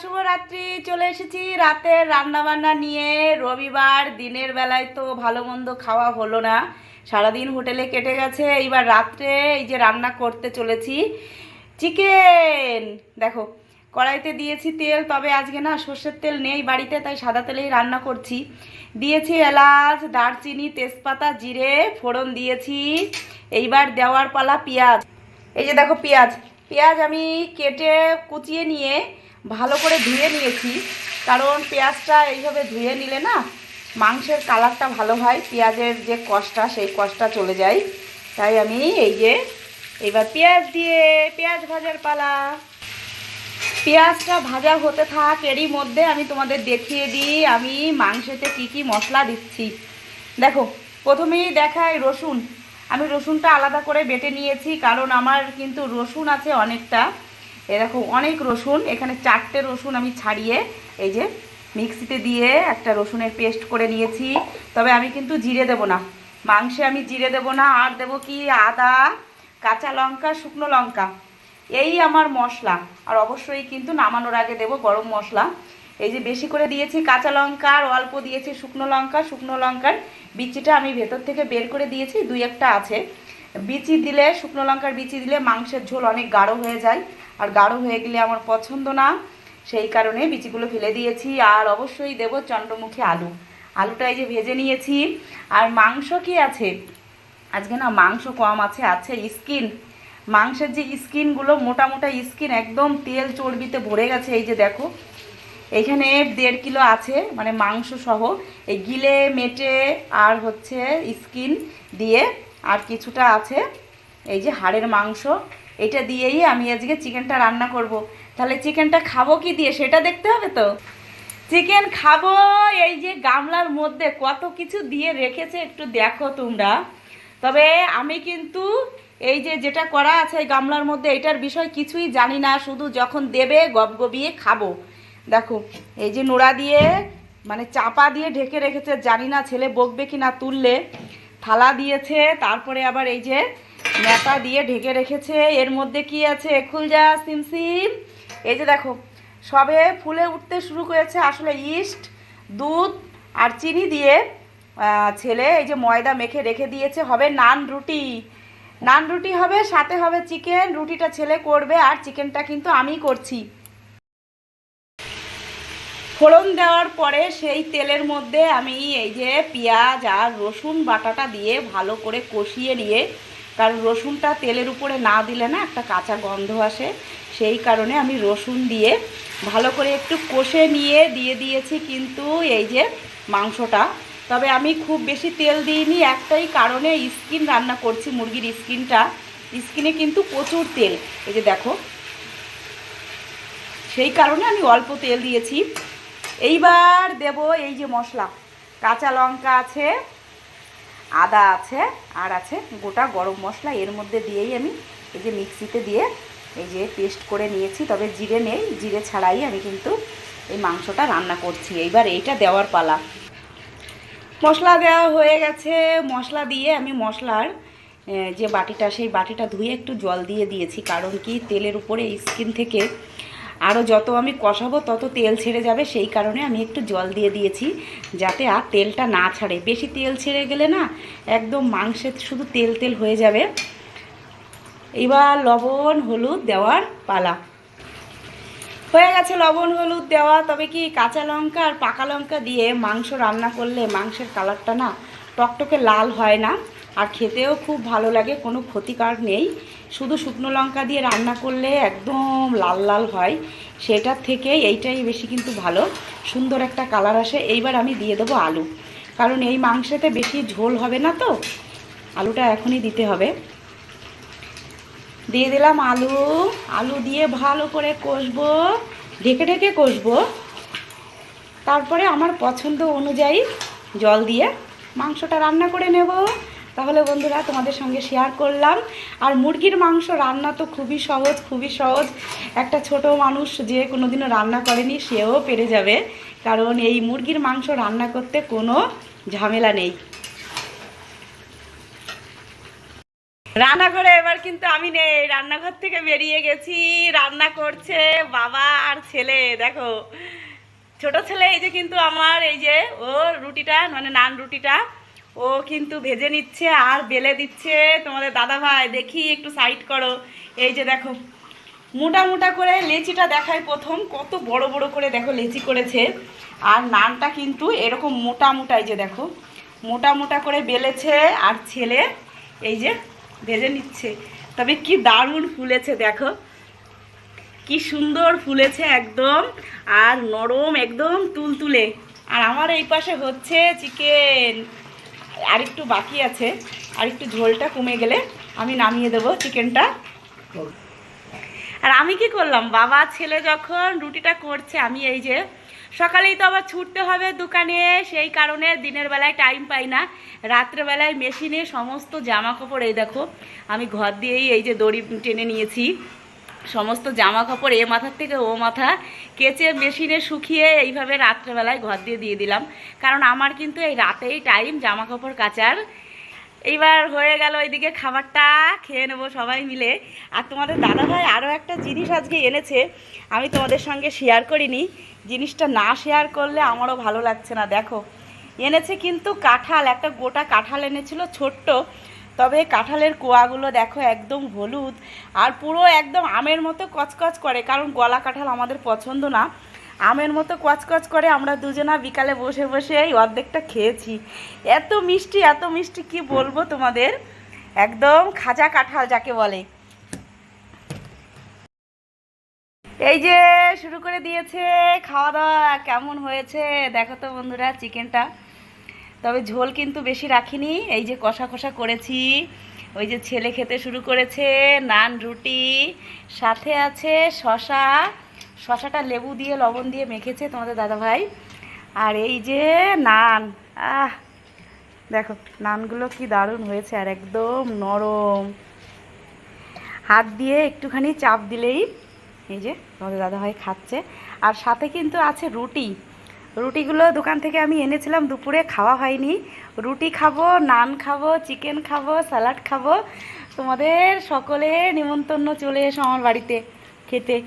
শুভরাত্রি। চলে এসেছি রাতের রান্না বান্না নিয়ে। রবিবার দিনের বেলায় তো ভালো মন্দ খাওয়া হলো না, সারাদিন হোটেলে কেটে গেছে। এইবার রাত্রে এই যে রান্না করতে চলেছি চিকেন। দেখো কড়াইতে দিয়েছি তেল, তবে আজকে না সর্ষের তেল নেই বাড়িতে, তাই সাদা তেলেই রান্না করছি। দিয়েছি এলাচ, দারচিনি, তেজপাতা, জিরে ফোড়ন দিয়েছি। এইবার দেওয়ার পালা পেঁয়াজ। এই যে দেখো পেঁয়াজ পেঁয়াজ আমি কেটে কুচিয়ে নিয়ে ভালো করে ধুয়ে নিয়েছি, কারণ পেঁয়াজটা এইভাবে ধুয়ে নিলে না মাংসের কালারটা ভালো হয়, পেঁয়াজের যে কষটা সেই কষটা চলে যায়। তাই আমি এই যে এবার পেঁয়াজ দিয়ে পেঁয়াজ ভাজার পালা। পেঁয়াজটা ভাজা হতে থাক, এরই মধ্যে আমি তোমাদের দেখিয়ে দিই আমি মাংসেতে কি কি মশলা দিচ্ছি। দেখো প্রথমেই দেখাই রসুন। আমি রসুনটা আলাদা করে বেটে নিয়েছি, কারণ আমার কিন্তু রসুন আছে অনেকটা। দেখো অনেক রসুন, এখানে 4টে রসুন আমি ছাড়িয়ে এই যে মিক্সিতে দিয়ে একটা রসুনের পেস্ট করে নিয়েছি। তবে আমি কিন্তু জিরে দেব না মাংসে, আমি জিরে দেব না। আর দেব কি আদা, কাঁচা লঙ্কা, শুকনো লঙ্কা, এই আমার মশলা। আর অবশ্যই কিন্তু নামানোর আগে দেব গরম মশলা। এই যে বেশি করে দিয়েছি কাঁচা লঙ্কা, আর অল্প দিয়েছি শুকনো লঙ্কা। শুকনো লঙ্কার বিচিটা আমি ভেতর থেকে বের করে দিয়েছি, 2-1টা আছে। বিচি দিলে, শুকনো লঙ্কার বিচি দিলে মাংসের ঝোল অনেক গাঢ় হয়ে যায়, আর গাঢ় হয়ে গেলে আমার পছন্দ না, সেই কারণে বিচিগুলো ফেলে দিয়েছি। আর অবশ্যই দেব চন্দ্রমুখী আলু। আলুটা এই যে ভেজে নিয়েছি। আর মাংস কি আছে আজকে, না মাংস কম আছে, আছে স্কিন। মাংসের যে স্কিনগুলো, মোটা মোটা স্কিন, একদম তেল চর্বিতে ভরে গেছে। এই যে দেখো এখানে 1.5 কিলো আছে, মানে মাংস সহ, এই গিলে মেটে আর হচ্ছে স্কিন দিয়ে, আর কিছুটা আছে এই যে হাড়ের মাংস। এটা দিয়েই আমি আজকে চিকেনটা রান্না করব। তাহলে চিকেনটা খাবো কি দিয়ে সেটা দেখতে হবে তো। চিকেন খাবো এই যে গামলার মধ্যে কত কিছু দিয়ে রেখেছে, একটু দেখো তোমরা। তবে আমি কিন্তু এই যে যেটা করা আছে এই গামলার মধ্যে, এটার বিষয় কিছুই জানি না, শুধু যখন দেবে গবগবিয়ে খাবো। দেখো এই যে নোড়া দিয়ে মানে চাপা দিয়ে ঢেকে রেখেছে, জানি না ছেলে বকবে কি না তুললে। থালা দিয়েছে, তারপরে আবার এই যে ন্যাতা দিয়ে ঢেকে রেখেছে। এর মধ্যে কি আছে, খুলজা সিমসিম। এই যে দেখো সবে ফুলে উঠতে শুরু করেছে। আসলে ইস্ট, দুধ আর চিনি দিয়ে ছেলে এই যে ময়দা মেখে রেখে দিয়েছে। হবে নান রুটি, নান রুটি হবে, সাথে হবে চিকেন। রুটিটা ছেলে করবে, আর চিকেনটা কিন্তু আমি করছি। ফোড়ন দেওয়ার পরে সেই তেলের মধ্যে আমি এই যে পেঁয়াজ আর রসুন বাটাটা দিয়ে ভালো করে কষিয়ে নিয়ে, কারণ রসুনটা তেলের উপরে না দিলে না একটা কাঁচা গন্ধ আসে, সেই কারণে আমি রসুন দিয়ে ভালো করে একটু কষে নিয়ে দিয়ে দিয়েছি কিন্তু এই যে মাংসটা। তবে আমি খুব বেশি তেল দিইনি, একটাই কারণে, স্কিন রান্না করছি, মুরগির স্কিনটা, স্কিনে কিন্তু প্রচুর তেল, এই যে দেখো, সেই কারণে আমি অল্প তেল দিয়েছি। এইবার দেব এই যে মশলা, কাঁচা লঙ্কা আছে, আদা আছে, আর আছে গোটা গরম মশলা। এর মধ্যে দিয়েই আমি এই যে মিক্সিতে দিয়ে এই যে পেস্ট করে নিয়েছি। তবে জিরে নেই, জিরে ছাড়াই আমি কিন্তু এই মাংসটা রান্না করছি। এইবার এইটা দেওয়ার পালা। মশলা দেওয়া হয়ে গেছে। মশলা দিয়ে আমি মশলার যে বাটিটা, সেই বাটিটা ধুয়ে একটু জল দিয়ে দিয়েছি, কারণ কি তেলের উপরে স্কিন থেকে আরও যত আমি কষাবো তত তেল ছেড়ে যাবে, সেই কারণে আমি একটু জল দিয়ে দিয়েছি, যাতে আর তেলটা না ছাড়ে। বেশি তেল ছেড়ে গেলে না একদম মাংসে শুধু তেল তেল হয়ে যাবে। এবার লবণ হলুদ দেওয়ার পালা। হয়ে গেছে লবণ হলুদ দেওয়া। তবে কি কাঁচা লঙ্কা আর পাকা লঙ্কা দিয়ে মাংস রান্না করলে মাংসের কালারটা না টকটকে লাল হয় না, আর খেতেও খুব ভালো লাগে, কোনো ক্ষতিকার নেই। শুধু শুকনো লঙ্কা দিয়ে রান্না করলে একদম লাল লাল হয়, সেটার থেকে এইটাই বেশি কিন্তু ভালো, সুন্দর একটা কালার আসে। এইবার আমি দিয়ে দেবো আলু, কারণ এই মাংসেতে বেশি ঝোল হবে না, তো আলুটা এখনই দিতে হবে। দিয়ে দিলাম আলু। আলু দিয়ে ভালো করে কষবো, ঢেকে ঢেকে কষবো। তারপরে আমার পছন্দ অনুযায়ী জল দিয়ে মাংসটা রান্না করে নেব। তাহলে বন্ধুরা তোমাদের সঙ্গে শেয়ার করলাম। আর মুরগির মাংস রান্না তো খুবই সহজ, খুবই সহজ। একটা ছোট মানুষ যে কোনোদিনও রান্না করেনি সেও পেরে যাবে, কারণ এই মুরগির মাংস রান্না করতে কোনো ঝামেলা নেই। রান্নাঘরে এবার কিন্তু আমি নেই, রান্নাঘর থেকে বেরিয়ে গেছি। রান্না করছে বাবা আর ছেলে। দেখো ছোট ছেলে এই যে কিন্তু আমার এই যে ও রুটিটা মানে নান রুটিটা ও কিন্তু ভেজে নিচ্ছে আর বেলে দিচ্ছে। তোমাদের দাদা ভাই দেখি একটু সাইড করো। এই যে দেখো মোটা মোটা করে লেচিটা দেখায় প্রথম, কত বড় বড় করে দেখো লেচি করেছে। আর নানটা কিন্তু এরকম মোটা মোটা, এই যে দেখো মোটা মোটা করে বেলেছে আর ছেলে এই যে ভেজে নিচ্ছে। তবে কি দারুণ ফুলেছে, দেখো কি সুন্দর ফুলেছে একদম, আর নরম একদম তুলতুলে। আর আমার এই পাশে হচ্ছে চিকেন, আরেকটু বাকি আছে, আরেকটু ঝোলটা কমে গেলে আমি নামিয়ে দেবো চিকেনটা। আর আমি কি করলাম, বাবা ছেলে যখন রুটিটা করছে আমি এই যে সকালেই তো আবার ছুটতে হবে দোকানে, সেই কারণে দিনের বেলায় টাইম পাই না। রাত্রেবেলায় মেশিনে সমস্ত জামা কাপড় এই দেখো আমি ঘর দিয়েই এই যে দড়ি টেনে নিয়েছি, সমস্ত জামা কাপড় এ মাথার থেকে ও মাথা কেচে মেশিনে শুকিয়ে এইভাবে রাত্রেবেলায় ঘর দিয়ে দিয়ে দিলাম। কারণ আমার কিন্তু এই রাতেই টাইম জামা কাপড় কাচার। এইবার হয়ে গেল এইদিকে খাবারটা খেয়ে নেবো সবাই মিলে। আর তোমাদের দাদাভাই আরও একটা জিনিস আজকে এনেছে, আমি তোমাদের সঙ্গে শেয়ার করিনি। জিনিসটা না শেয়ার করলে আমারও ভালো লাগছে না। দেখো এনেছে কিন্তু কাঁঠাল, একটা গোটা কাঁঠাল এনেছিল ছোট্ট, তবে কাঁঠালের কোয়াগুলো দেখো একদম হলুদ আর পুরো একদম আমের মতো কচকচ করে। কারণ গলা কাঁঠাল আমাদের পছন্দ না, আমের মতো কচকচ করে। আমরা দুজনা বিকালে বসে বসে এই অর্ধেকটা খেয়েছি। এত মিষ্টি এত মিষ্টি কি বলবো তোমাদের, একদম খাজা কাঁঠাল যাকে বলে। এই যে শুরু করে দিয়েছে খাওয়া দাওয়া। কেমন হয়েছে দেখো তো বন্ধুরা চিকেনটা, তবে ঝোল কিন্তু বেশি রাখিনি, এই যে কষা কষা করেছি। ওই যে ছেলে খেতে শুরু করেছে নান রুটি, সাথে আছে শশা, শশাটা লেবু দিয়ে লবণ দিয়ে মেখেছে তোমাদের দাদাভাই। আর এই যে নান, দেখো নানগুলো কি দারুণ হয়েছে আর একদম নরম, হাত দিয়ে একটুখানি চাপ দিলেই এই যে তোমাদের দাদাভাই খাচ্ছে। আর সাথে কিন্তু আছে রুটি, রুটিগুলো দোকান থেকে আমি এনেছিলাম, দুপুরে খাওয়া হয়নি। রুটি খাবো, নান খাবো, চিকেন খাবো, স্যালাড খাবো। তোমাদের সকলে নিমন্ত্রণ, চলে এসো আমার বাড়িতে খেতে।